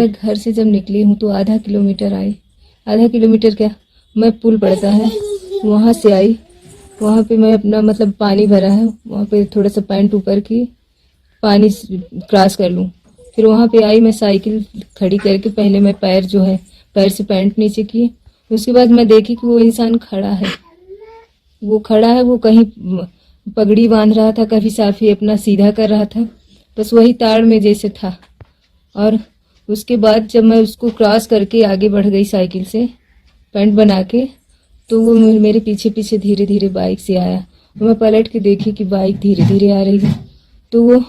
मैं घर से जब निकली हूँ तो आधा किलोमीटर आई, आधा किलोमीटर क्या, मैं पुल पड़ता है वहाँ से आई। वहाँ पे मैं अपना मतलब पानी भरा है, वहाँ पे थोड़ा सा पैंट ऊपर की पानी क्रॉस कर लूँ। फिर वहाँ पे आई, मैं साइकिल खड़ी करके पहले मैं पैर जो है पैर से पैंट नीचे की। उसके बाद मैं देखी कि वो इंसान खड़ा है, वो खड़ा है, वो कहीं पगड़ी बांध रहा था, कभी साफी अपना सीधा कर रहा था, बस वही ताड़ में जैसे था। और उसके बाद जब मैं उसको क्रॉस करके आगे बढ़ गई साइकिल से पैंट बना के, तो वो मेरे पीछे पीछे धीरे धीरे बाइक से आया। और मैं पलट के देखी कि बाइक धीरे धीरे आ रही है, तो वो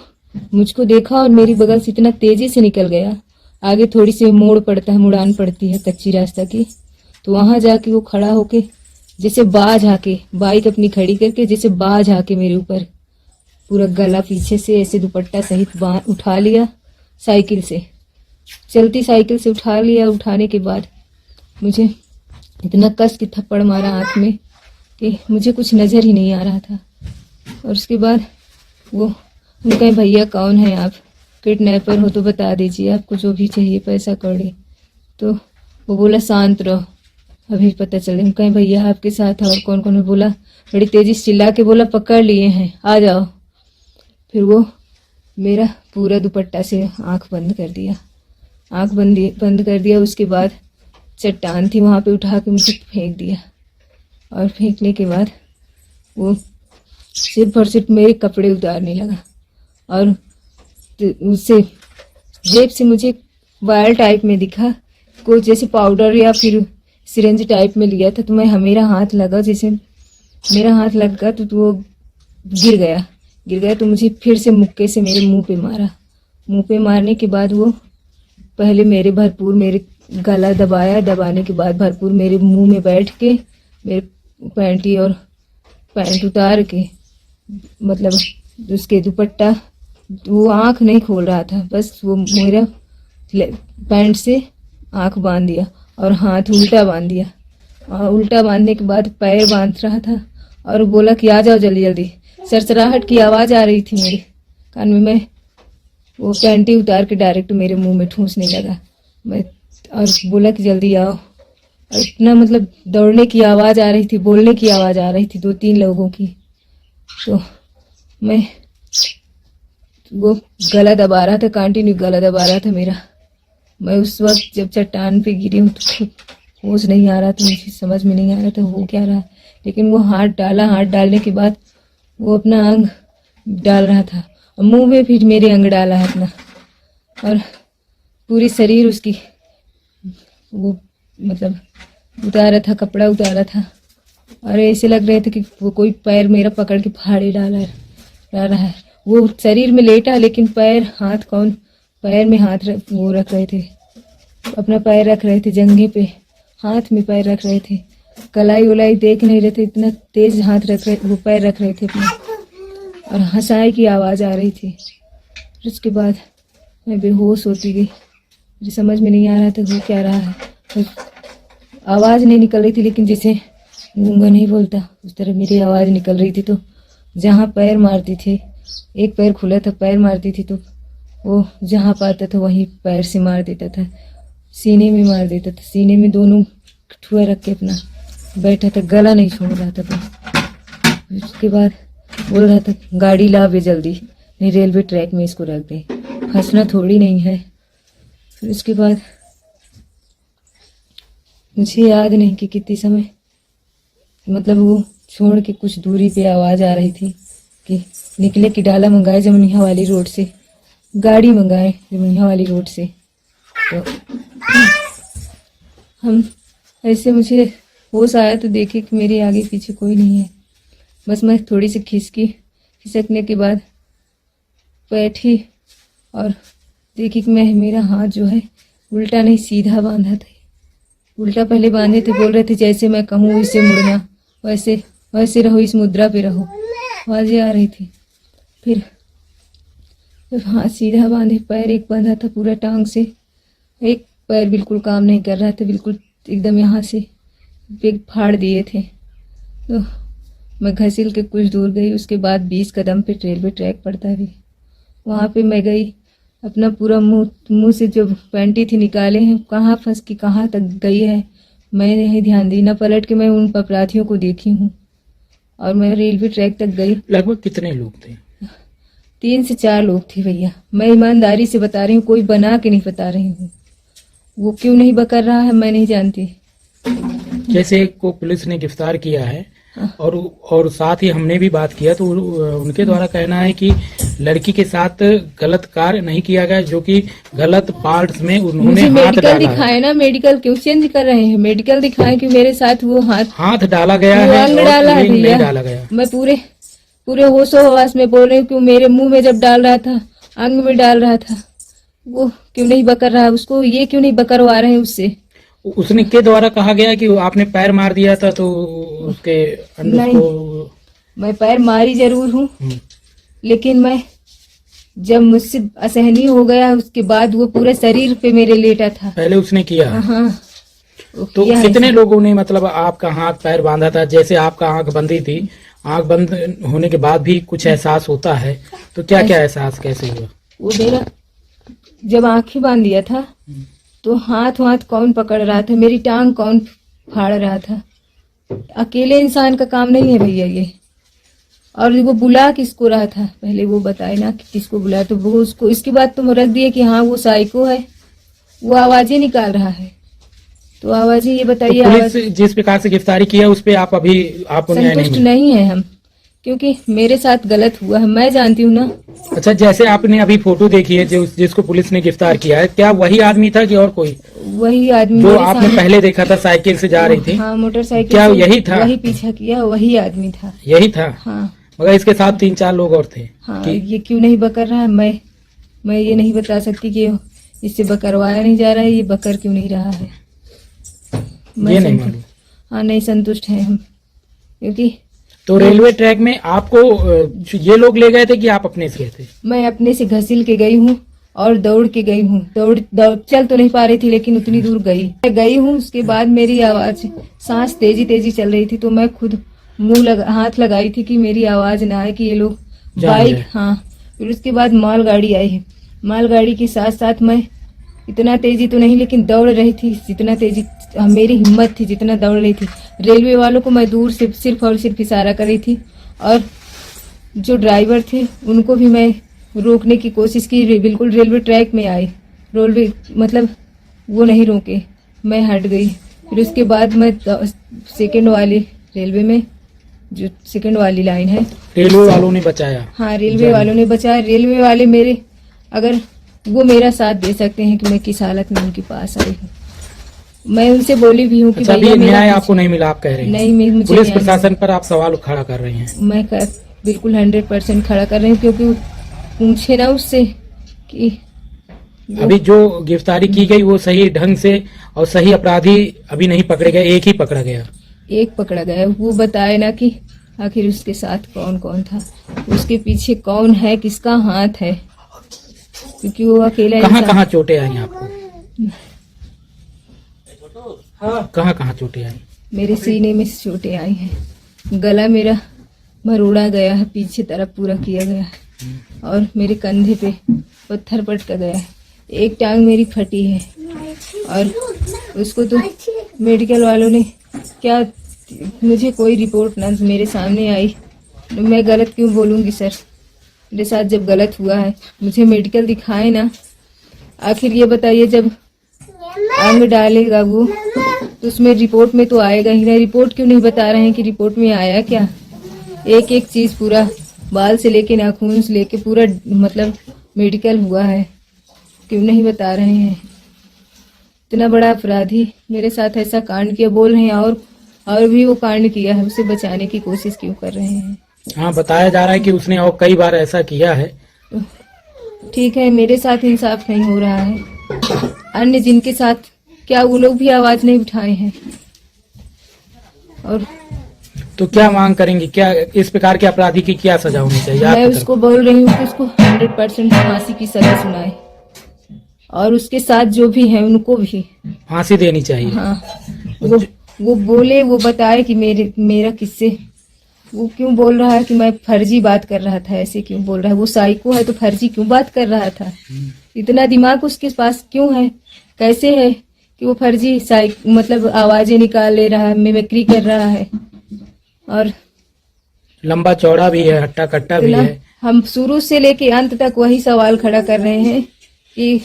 मुझको देखा और मेरी बगल से इतना तेजी से निकल गया। आगे थोड़ी सी मोड़ पड़ता है, मुड़ान पड़ती है कच्ची रास्ता की, तो वहां जाके वो खड़ा होके जैसे बाज आके बाइक अपनी खड़ी करके जैसे बाज आके मेरे ऊपर पूरा गला पीछे से ऐसे दुपट्टा सहित उठा लिया साइकिल से, चलती साइकिल से उठा लिया। उठाने के बाद मुझे इतना कस की थप्पड़ मारा आंख में कि मुझे कुछ नजर ही नहीं आ रहा था। और उसके बाद वो कहे भैया कौन है आप, किडनैपर हो तो बता दीजिए, आपको जो भी चाहिए पैसा कौड़ी। तो वो बोला शांत रहो, अभी पता चले। कहे भैया आपके साथ और कौन कौन है, बोला बड़ी तेजी से चिल्ला के बोला पकड़ लिए हैं आ जाओ। फिर वो मेरा पूरा दुपट्टा से आंख बंद कर दिया, आंख बंद कर दिया। उसके बाद चट्टान थी वहाँ पे उठा के मुझे फेंक दिया। और फेंकने के बाद वो सिर्फ और सिर्फ मेरे कपड़े उतारने लगा। और उससे जेब से मुझे वायर टाइप में दिखा, कोई जैसे पाउडर या फिर सिरेंज टाइप में लिया था। तो मैं मेरा हाथ लगा, जैसे मेरा हाथ लगा तो वो गिर गया। तो मुझे फिर से मुक्के से मेरे मुंह पे मारा। मुंह पे मारने के बाद वो पहले मेरे गला दबाया, दबाने के बाद भरपूर मेरे मुंह में बैठ के मेरे पैंटी और पैंट उतार के मतलब उसके दुपट्टा, वो आंख नहीं खोल रहा था, बस वो मेरा पैंट से आंख बांध दिया और हाथ उल्टा बांध दिया। और उल्टा बांधने के बाद पैर बांध रहा था और बोला कि आ जाओ जल्दी जल्दी। सरसराहट की आवाज आ रही थी मेरे कान में। मैं वो पैंटी उतार के डायरेक्ट मेरे मुंह में ठूंसने लगा मैं, और बोला कि जल्दी आओ। और इतना मतलब दौड़ने की आवाज आ रही थी, बोलने की आवाज आ रही थी 2-3 लोगों की। तो मैं वो गला दबा रहा था, कंटिन्यू गला दबा रहा था मेरा। मैं उस वक्त जब चट्टान पे गिरी हूँ तो होश नहीं आ रहा था, मुझे समझ में नहीं आ रहा था हो क्या रहा। लेकिन वो हाथ डाला, हाथ डालने के बाद वो अपना अंग डाल रहा था और मुंह में फिर मेरे अंग डाला है अपना, और पूरी शरीर उसकी वो मतलब उतारा था, कपड़ा उतारा था। और ऐसे लग रहे थे कि वो कोई पैर मेरा पकड़ के फाड़े डाल रहा है। वो शरीर में लेटा, लेकिन पैर हाथ कौन, पैर में हाथ वो रख रहे थे, अपना पैर रख रहे थे जंघे पे, हाथ में पैर रख रहे थे, कलाई उलाई देख नहीं रहे थे, इतना तेज हाथ रख रहे, वो पैर रख रहे थे अपना। और हंसाई की आवाज आ रही थी। उसके बाद मैं बेहोश होती गई, मुझे समझ में नहीं आ रहा था हो क्या रहा है। आवाज नहीं निकल रही थी, लेकिन जैसे गूंगा नहीं बोलता उस तरह मेरी आवाज निकल रही थी। तो जहाँ पैर मारती थी, एक पैर खुला था, पैर मारती थी तो वो जहाँ पाता था वहीं पैर से मार देता था, सीने में मार देता था। सीने में दोनों ठुआ रख के अपना बैठा था, गला नहीं छोड़ रहा था बस। उसके बाद बोल रहा था गाड़ी ला बे जल्दी, नहीं रेलवे ट्रैक में इसको रख दे, फंसना थोड़ी नहीं है। फिर उसके बाद मुझे याद नहीं कि कितने समय मतलब वो छोड़ के कुछ दूरी पे आवाज आ रही थी कि निकले कि डाला मंगाए जमुनिया वाली रोड से, गाड़ी मंगाए जमुनिया वाली रोड से। तो हम ऐसे, मुझे होश आया तो देखे कि मेरे आगे पीछे कोई नहीं है। बस मैं थोड़ी सी खिसकने के बाद बैठी और देखी कि मेरा हाथ जो है उल्टा नहीं सीधा बांधा था। उल्टा पहले बांधे थे, बोल रहे थे जैसे मैं कहूँ वैसे मुड़ना, वैसे वैसे रहो, इस मुद्रा पे रहो, आवाजें आ रही थी। फिर हाथ सीधा बांधे, पैर एक बांधा था पूरा टांग से, एक पैर बिल्कुल काम नहीं कर रहा था, बिल्कुल एकदम यहाँ से पेग फाड़ दिए थे। तो मैं घसील के कुछ दूर गई। उसके बाद 20 कदम पे रेलवे ट्रैक पड़ता भी, वहाँ पे मैं गई अपना पूरा मुंह से जो पैंटी थी निकाले हैं, कहाँ फंस के कहाँ तक गई है मैं नहीं ध्यान दी। न पलट के मैं उन अपराधियों को देखी हूँ और मैं रेलवे ट्रैक तक गई। लगभग कितने लोग थे? 3 से 4 लोग थे भैया। मैं ईमानदारी से बता रही हूँ, कोई बना के नहीं बता रही हूँ। वो क्यों नहीं बकर रहा है मैं नहीं जानती। जैसे को पुलिस ने गिरफ्तार किया है और साथ ही हमने भी बात किया तो उनके द्वारा कहना है कि लड़की के साथ गलत कार्य नहीं किया गया, जो कि गलत पार्ट्स में उन्होंने मुझे हाथ मेडिकल डाला दिखाए ना, मेडिकल क्यों चेंज कर रहे हैं? मेडिकल दिखाए कि मेरे साथ वो हाथ डाला गया वो है अंग और डाला है नहीं भैया। डाला गया। मैं पूरे होशो हवास में बोल रही हूँ, क्यों मेरे मुंह में जब डाल रहा था, अंग में डाल रहा था, वो क्यों नहीं बकर रहा? उसको ये क्यों नहीं बकरवा रहे हैं उससे? उसने के द्वारा कहा गया कि आपने पैर मार दिया था तो उसके अंडों नहीं, को। मैं पैर मारी जरूर हूँ, लेकिन मैं जब मुझसे असहनीय हो गया उसके बाद वो पूरे शरीर पे मेरे लेटा था। पहले उसने किया? हाँ। तो कितने लोगों ने मतलब आपका हाथ पैर बांधा था? जैसे आपका आंख बंदी थी, आंख बंद होने के बाद भी कुछ एहसास होता है, तो क्या क्या एहसास कैसे हुआ? वो मेरा जब आंखें बांध दिया था तो हाथ कौन पकड़ रहा था, मेरी टांग कौन फाड़ रहा था? अकेले इंसान का काम नहीं है भैया ये। और वो बुला किसको रहा था पहले वो बताए ना कि किसको बुलाया। तो वो उसको इसके बाद तुम रख दिए कि हाँ वो साइको है, वो आवाजें निकाल रहा है। तो आवाजें ये बताइए। तो पुलिस जिस प्रकार से गिरफ्तारी किया उस पे आप संतुष्ट नहीं है हम, क्योंकि मेरे साथ गलत हुआ है, मैं जानती हूँ ना। अच्छा, जैसे आपने अभी फोटो देखी है जिसको पुलिस ने गिरफ्तार किया है, क्या वही आदमी था कि और कोई? वही आदमी जो आपने पहले देखा था साइकिल से जा रही थी। हाँ, मोटरसाइकिल। क्या यही था? वही पीछा किया, वही आदमी था। यही था? हाँ, मगर इसके साथ 3-4 लोग और थे। हाँ। ये क्यों नहीं बकर रहा है मैं ये नहीं बता सकती कि इससे बकरवाया नहीं जा रहा है, ये बकर क्यों नहीं रहा है। ये नहीं मालूम। हाँ, नहीं संतुष्ट है हम, क्योंकि तो रेलवे ट्रैक में आपको ये लोग ले गए थे कि आप अपने से गए थे? मैं अपने से घसील के गई हूँ और दौड़ के गई हूँ। दौड़ चल तो नहीं पा रही थी, लेकिन उतनी दूर गई हूँ। उसके बाद मेरी आवाज, सांस तेजी चल रही थी, तो मैं खुद हाथ लगाई थी कि मेरी आवाज ना आए कि ये लोग बाइक। हाँ, फिर उसके बाद मालगाड़ी आई है। मालगाड़ी के साथ साथ मैं इतना तेजी तो नहीं, लेकिन दौड़ रही थी जितना तेजी मेरी हिम्मत थी, जितना दौड़ रही थी। रेलवे वालों को मैं दूर से सिर्फ और सिर्फ इशारा कर रही थी, और जो ड्राइवर थे उनको भी मैं रोकने की कोशिश की। बिल्कुल रेलवे ट्रैक में आए, रेलवे मतलब वो नहीं रोके, मैं हट गई। फिर उसके बाद मैं सेकंड वाली रेलवे में, जो सेकंड वाली लाइन है, रेलवे वालों ने बचाया। हाँ, रेलवे वालों ने बचाया। रेलवे वाले मेरे, अगर वो मेरा साथ दे सकते हैं कि मैं किस हालत में उनके पास आई हूँ। मैं उनसे बोली भी हूँ कि अच्छा, भैया न्याय आपको नहीं मिला, आप कह रहे हैं? नहीं, मुझे पुलिस प्रशासन पर आप सवाल खड़ा कर रही हैं? मैं बिल्कुल 100% खड़ा कर रही हूँ, क्योंकि पूछे ना उससे कि अभी जो गिरफ्तारी की गई वो सही ढंग से और सही अपराधी अभी नहीं पकड़े गए, एक ही पकड़ा गया। एक पकड़ा गया, वो बताए ना कि आखिर उसके साथ कौन कौन था, उसके पीछे कौन है, किसका हाथ है, क्योंकि वो अकेला। कहाँ चोटें आई आपको? कहाँ चोटें आई? मेरे सीने में चोटें आई हैं, गला मेरा मरोड़ा गया है, पीछे तरफ पूरा किया गया है, और मेरे कंधे पे पत्थर पटका गया है। एक टांग मेरी फटी है, और उसको तो मेडिकल वालों ने क्या, मुझे कोई रिपोर्ट ना मेरे सामने आई। मैं गलत क्यों बोलूँगी सर? मेरे साथ जब गलत हुआ है मुझे मेडिकल दिखाए ना। आखिर ये बताइए, जब अंग डालेगा वो तो उसमें रिपोर्ट में तो आएगा ही ना। रिपोर्ट क्यों नहीं बता रहे हैं कि रिपोर्ट में आया क्या? एक एक चीज पूरा, बाल से लेके नाखून से लेके पूरा मतलब मेडिकल हुआ है, क्यों नहीं बता रहे हैं? इतना बड़ा अपराधी मेरे साथ ऐसा कांड किया, बोल रहे हैं और भी वो कांड किया है, उसे बचाने की कोशिश क्यों कर रहे हैं? हाँ, बताया जा रहा है कि उसने और कई बार ऐसा किया है। ठीक है, मेरे साथ इंसाफ नहीं हो रहा है, अन्य जिनके साथ, क्या वो लोग भी आवाज नहीं उठाए हैं? और तो क्या मांग करेंगी? क्या इस प्रकार के अपराधी की क्या सजा होनी चाहिए? मैं उसको बोल रही हूँ कि उसको 100% फांसी की सजा सुनाए, और उसके साथ जो भी है उनको भी फांसी देनी चाहिए। हाँ, वो बोले, वो बताए कि मेरा किससे, वो क्यों बोल रहा है कि मैं फर्जी बात कर रहा था, ऐसे क्यों बोल रहा है? वो साइको है तो फर्जी क्यों बात कर रहा था? इतना दिमाग उसके पास क्यों है? कैसे है कि वो फर्जी मतलब आवाजें निकाल ले रहा है, मिमिक्री कर रहा है। और लंबा चौड़ा भी है, हट्टा कट्टा भी इतना है। हम शुरू से लेके अंत तक वही सवाल खड़ा कर रहे हैं कि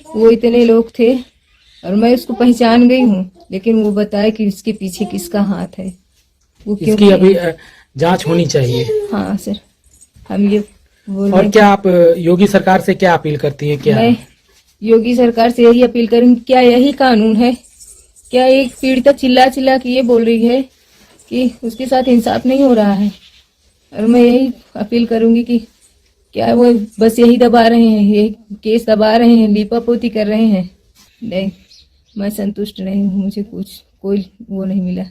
वो इतने लोग थे और मैं उसको पहचान गई हूँ, लेकिन वो बताए कि इसके पीछे किसका हाथ है, वो क्यों इसकी किया? अभी जांच होनी चाहिए। हाँ सर, हम ये बोल रहे और हैं। क्या आप योगी सरकार से क्या अपील करती है? क्या मैं योगी सरकार से यही अपील करूंगी, क्या यही कानून है? क्या एक पीड़िता चिल्ला चिल्ला के ये बोल रही है कि उसके साथ इंसाफ नहीं हो रहा है? और मैं यही अपील करूंगी कि क्या वो बस यही दबा रहे हैं, ये केस दबा रहे हैं, लीपापोती कर रहे हैं? नहीं, मैं संतुष्ट नहीं हूँ, मुझे कोई वो नहीं मिला।